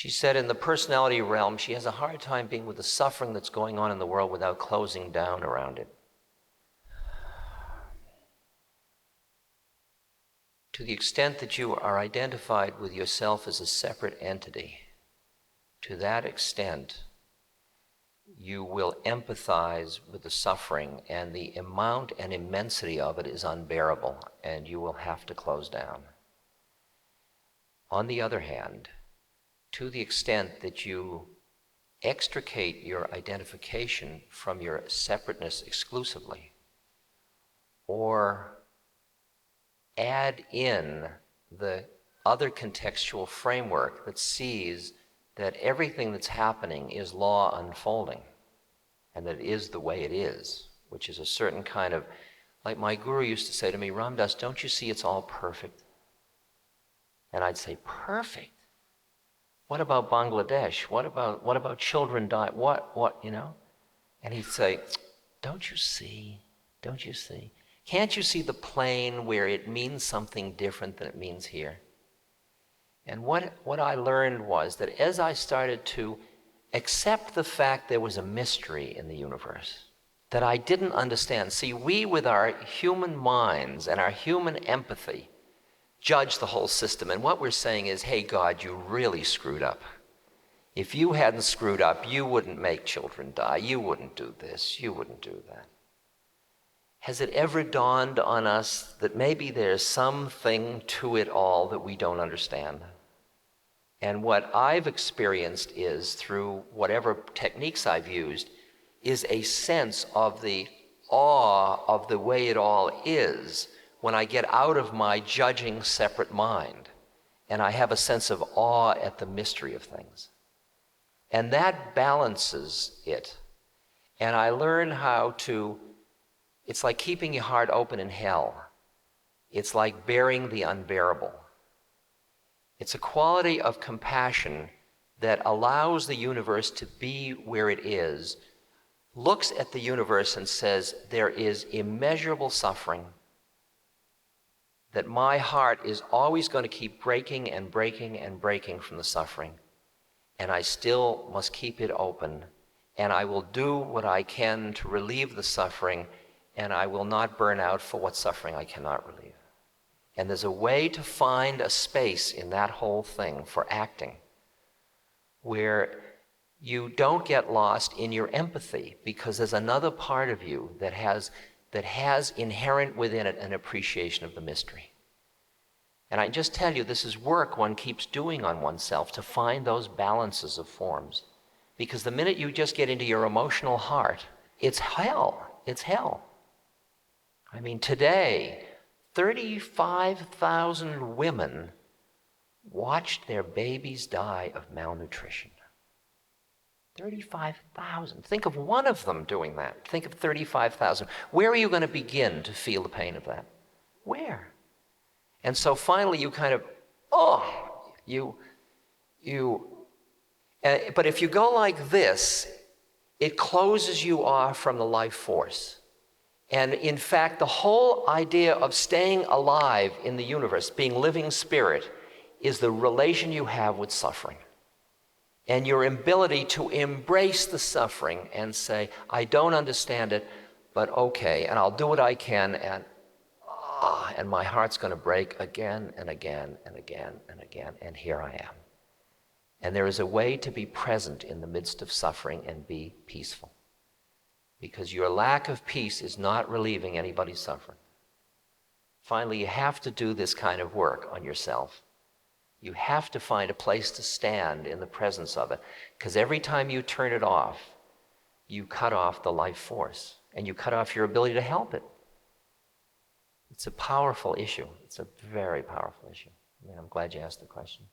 She said in the personality realm, she has a hard time being with the suffering that's going on in the world without closing down around it. To the extent that you are identified with yourself as a separate entity, to that extent, you will empathize with the suffering, and the amount and immensity of it is unbearable, and you will have to close down. On the other hand, to the extent that you extricate your identification from your separateness exclusively, or add in the other contextual framework that sees that everything that's happening is law unfolding, and that it is the way it is, which is a certain kind of, like my guru used to say to me, Ram Dass, don't you see it's all perfect? And I'd say, perfect? What about Bangladesh? What about children dying? What, you know? And he'd say, don't you see? Don't you see? Can't you see the plane where it means something different than it means here? And what I learned was that as I started to accept the fact there was a mystery in the universe that I didn't understand. See, we with our human minds and our human empathy judge the whole system. And what we're saying is, hey, God, you really screwed up. If you hadn't screwed up, you wouldn't make children die. You wouldn't do this. You wouldn't do that. Has it ever dawned on us that maybe there's something to it all that we don't understand? And what I've experienced is, through whatever techniques I've used, is a sense of the awe of the way it all is when I get out of my judging separate mind, and I have a sense of awe at the mystery of things. And that balances it. And I learn how to, it's like keeping your heart open in hell. It's like bearing the unbearable. It's a quality of compassion that allows the universe to be where it is, looks at the universe and says, there is immeasurable suffering, that my heart is always going to keep breaking and breaking and breaking from the suffering, and I still must keep it open, and I will do what I can to relieve the suffering, and I will not burn out for what suffering I cannot relieve. And there's a way to find a space in that whole thing for acting where you don't get lost in your empathy, because there's another part of you that has inherent within it an appreciation of the mystery. And I just tell you, this is work one keeps doing on oneself to find those balances of forms. Because the minute you just get into your emotional heart, it's hell. It's hell. I mean, today, 35,000 women watched their babies die of malnutrition. 35,000. Think of one of them doing that. Think of 35,000. Where are you going to begin to feel the pain of that? Where? And so finally you kind of, but if you go like this, it closes you off from the life force. And in fact, the whole idea of staying alive in the universe, being living spirit, is the relation you have with suffering. And your ability to embrace the suffering and say, I don't understand it, but okay, and I'll do what I can, and my heart's going to break again and again and again and again, and here I am. And there is a way to be present in the midst of suffering and be peaceful. Because your lack of peace is not relieving anybody's suffering. Finally, you have to do this kind of work on yourself. You have to find a place to stand in the presence of it. Because every time you turn it off, you cut off the life force. And you cut off your ability to help it. It's a powerful issue. It's a very powerful issue. I mean, I'm glad you asked the question.